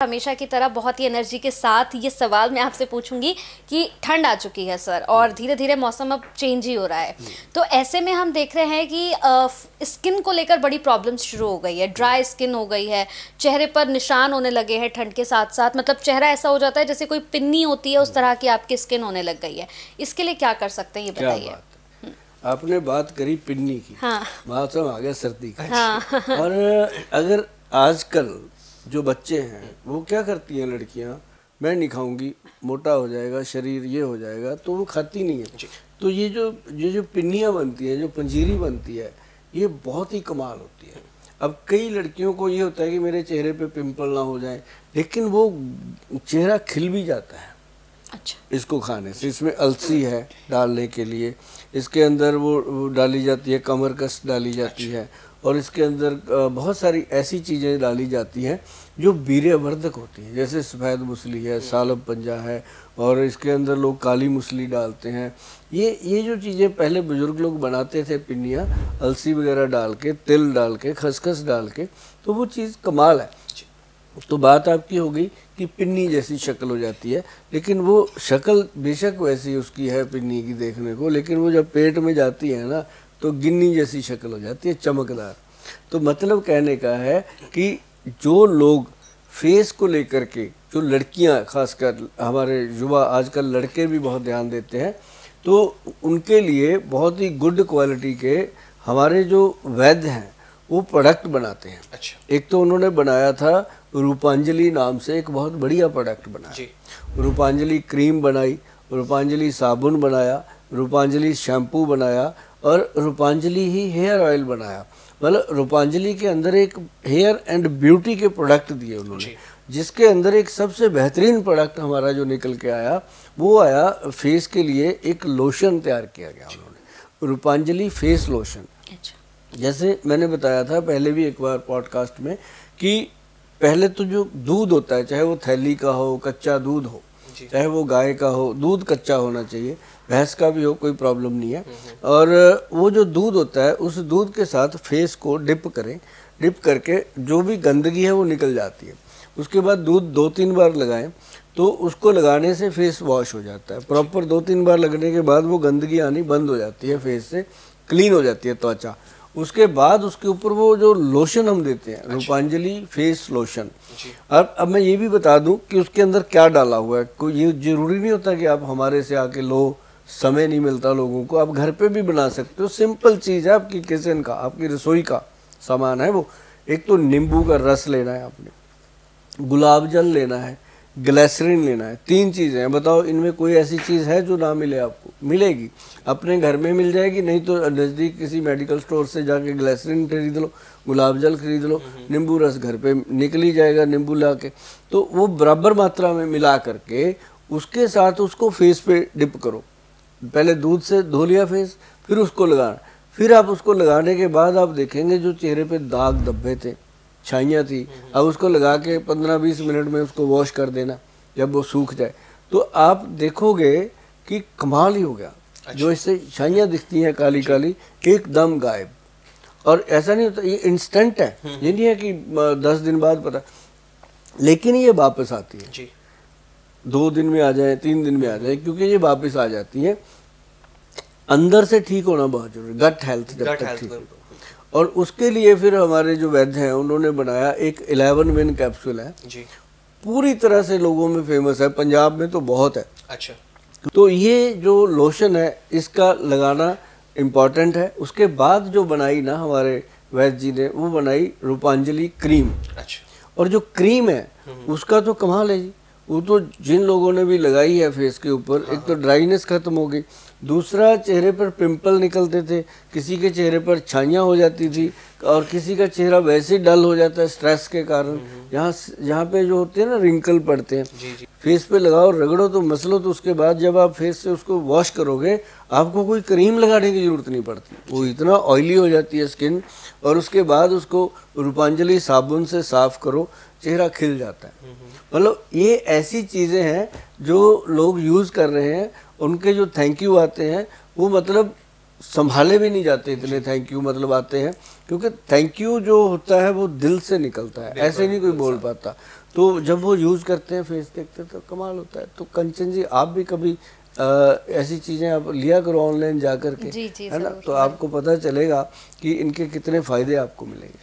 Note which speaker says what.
Speaker 1: हमेशा की तरह बहुत ही एनर्जी के साथ ये सवाल मैं आपसे पूछूंगी कि ठंड आ चुकी है सर और धीरे धीरे मौसम अब चेंज ही हो रहा है। तो ऐसे में हम देख रहे हैं कि स्किन को लेकर बड़ी प्रॉब्लम्स शुरू हो गई है, ड्राई स्किन हो गई है, चेहरे पर निशान होने लगे हैं ठंड के साथ साथ, मतलब चेहरा ऐसा हो जाता है जैसे कोई पिन्नी होती है, उस तरह की आपकी स्किन होने लग गई है। इसके लिए क्या कर सकते हैं ये बताइए।
Speaker 2: आपने बात करी पिन्नी की,
Speaker 1: हाँ।
Speaker 2: मौसम आ गया सर्दी का।
Speaker 1: हाँ।
Speaker 2: और अगर आजकल जो बच्चे हैं वो क्या करती हैं लड़कियां, मैं नहीं खाऊंगी, मोटा हो जाएगा शरीर, ये हो जाएगा, तो वो खाती नहीं है। तो ये जो पिन्नियाँ बनती हैं, जो पंजीरी बनती है, ये बहुत ही कमाल होती है। अब कई लड़कियों को ये होता है कि मेरे चेहरे पे पिंपल ना हो जाए, लेकिन वो चेहरा खिल भी जाता है। अच्छा। इसको खाने से, इसमें अलसी है डालने के लिए, इसके अंदर वो डाली जाती है, कमर कस डाली जाती है, और इसके अंदर बहुत सारी ऐसी चीज़ें डाली जाती हैं जो वीर्यवर्धक होती हैं, जैसे सफ़ेद मूसली है, सालब पंजा है, और इसके अंदर लोग काली मूसली डालते हैं। ये जो चीज़ें पहले बुजुर्ग लोग बनाते थे, पिन्नियाँ अलसी वगैरह डाल के, तिल डाल के, खसखस डाल के, तो वो चीज़ कमाल है। तो बात आपकी हो गई कि पिन्नी जैसी शक्ल हो जाती है, लेकिन वो शक्ल बेशक वैसी उसकी है पिन्नी की देखने को, लेकिन वो जब पेट में जाती है ना तो गिन्नी जैसी शक्ल हो जाती है, चमकदार। तो मतलब कहने का है कि जो लोग फेस को लेकर के, जो लड़कियां खासकर, हमारे युवा आजकल लड़के भी बहुत ध्यान देते हैं, तो उनके लिए बहुत ही गुड क्वालिटी के हमारे जो वैद्य हैं वो प्रोडक्ट बनाते हैं। अच्छा। एक तो उन्होंने बनाया था रूपांजलि नाम से, एक बहुत बढ़िया प्रोडक्ट बनाया। रूपांजलि क्रीम बनाई, रूपांजलि साबुन बनाया, रूपांजलि शैम्पू बनाया, और रूपांजलि ही हेयर ऑयल बनाया। मतलब रूपांजलि के अंदर एक हेयर एंड ब्यूटी के प्रोडक्ट दिए उन्होंने, जिसके अंदर एक सबसे बेहतरीन प्रोडक्ट हमारा जो निकल के आया, वो आया फेस के लिए एक लोशन तैयार किया गया उन्होंने, रूपांजलि फेस लोशन। जैसे मैंने बताया था पहले भी एक बार पॉडकास्ट में कि पहले तो जो दूध होता है, चाहे वो थैली का हो, कच्चा दूध हो, चाहे वो गाय का हो, दूध कच्चा होना चाहिए, भैंस का भी हो, कोई प्रॉब्लम नहीं है। और वो जो दूध होता है, उस दूध के साथ फेस को डिप करें, डिप करके जो भी गंदगी है वो निकल जाती है। उसके बाद दूध 2-3 बार लगाएं, तो उसको लगाने से फेस वॉश हो जाता है। प्रॉपर 2-3 बार लगने के बाद वो गंदगी आनी बंद हो जाती है, फेस से क्लीन हो जाती है त्वचा। उसके बाद उसके ऊपर वो जो लोशन हम देते हैं, रूपांजलि फेस लोशन। अब मैं ये भी बता दूं कि उसके अंदर क्या डाला हुआ है। कोई ये जरूरी नहीं होता कि आप हमारे से आके लो, समय नहीं मिलता लोगों को, आप घर पे भी बना सकते हो। सिंपल चीज़ है, आपकी किचन का, आपकी रसोई का सामान है वो। एक तो नींबू का रस लेना है आपने, गुलाब जल लेना है, ग्लिसरीन लेना है। 3 चीज़ें हैं। बताओ इनमें कोई ऐसी चीज़ है जो ना मिले आपको? मिलेगी, अपने घर में मिल जाएगी, नहीं तो नज़दीक किसी मेडिकल स्टोर से जाके ग्लिसरीन खरीद लो, गुलाब जल खरीद लो, नींबू रस घर पे निकल ही जाएगा नींबू ला के। तो वो बराबर मात्रा में मिला करके उसके साथ उसको फेस पे डिप करो। पहले दूध से धो लिया फेस, फिर उसको लगाना। फिर आप उसको लगाने के बाद आप देखेंगे जो चेहरे पे दाग धब्बे थे, छाइयाँ थी, अब उसको लगा के 15-20 मिनट में उसको वॉश कर देना। जब वो सूख जाए तो आप देखोगे कि कमाल ही हो गया। जो इससे छाइयाँ दिखती हैं काली काली, एकदम गायब। और ऐसा नहीं होता, ये इंस्टेंट है, ये नहीं है कि 10 दिन बाद पता, लेकिन ये वापस आती है। 2 दिन में आ जाए, 3 दिन में आ जाए, क्योंकि ये वापस आ जाती है। अंदर से ठीक होना बहुत जरूरी, गट हेल्थ जब तक ठीक। और उसके लिए फिर हमारे जो वैद्य हैं उन्होंने बनाया एक 11 विन कैप्सूल है जी, पूरी तरह से लोगों में फेमस है, पंजाब में तो बहुत है। अच्छा। तो ये जो लोशन है इसका लगाना इम्पॉर्टेंट है। उसके बाद जो बनाई ना हमारे वैद्य जी ने, वो बनाई रूपांजलि क्रीम। अच्छा। और जो क्रीम है उसका तो कमाल है जी। वो तो जिन लोगों ने भी लगाई है फेस के ऊपर, एक तो ड्राइनेस खत्म हो गई, दूसरा चेहरे पर पिंपल निकलते थे, किसी के चेहरे पर छाइयाँ हो जाती थी, और किसी का चेहरा वैसे ही डल हो जाता है स्ट्रेस के कारण। यहाँ पे जो होते हैं ना रिंकल पड़ते हैं, फेस पे लगाओ, रगड़ो तो मसलो, तो उसके बाद जब आप फेस से उसको वॉश करोगे आपको कोई क्रीम लगाने की जरूरत नहीं पड़ती, वो इतना ऑयली हो जाती है स्किन। और उसके बाद उसको रूपांजलि साबुन से साफ करो, चेहरा खिल जाता है। मतलब ये ऐसी चीज़ें हैं जो लोग यूज़ कर रहे हैं, उनके जो थैंक यू आते हैं वो मतलब संभाले भी नहीं जाते, इतने थैंक यू मतलब आते हैं, क्योंकि थैंक यू जो होता है वो दिल से निकलता है, ऐसे नहीं कोई बोल पाता। तो जब वो यूज़ करते हैं फेस देखते हैं तो कमाल होता है। तो कंचन जी आप भी कभी ऐसी चीज़ें आप लिया करो ऑनलाइन जा कर के,
Speaker 1: जी,
Speaker 2: है ना, तो आपको पता चलेगा कि इनके कितने फ़ायदे आपको मिलेंगे।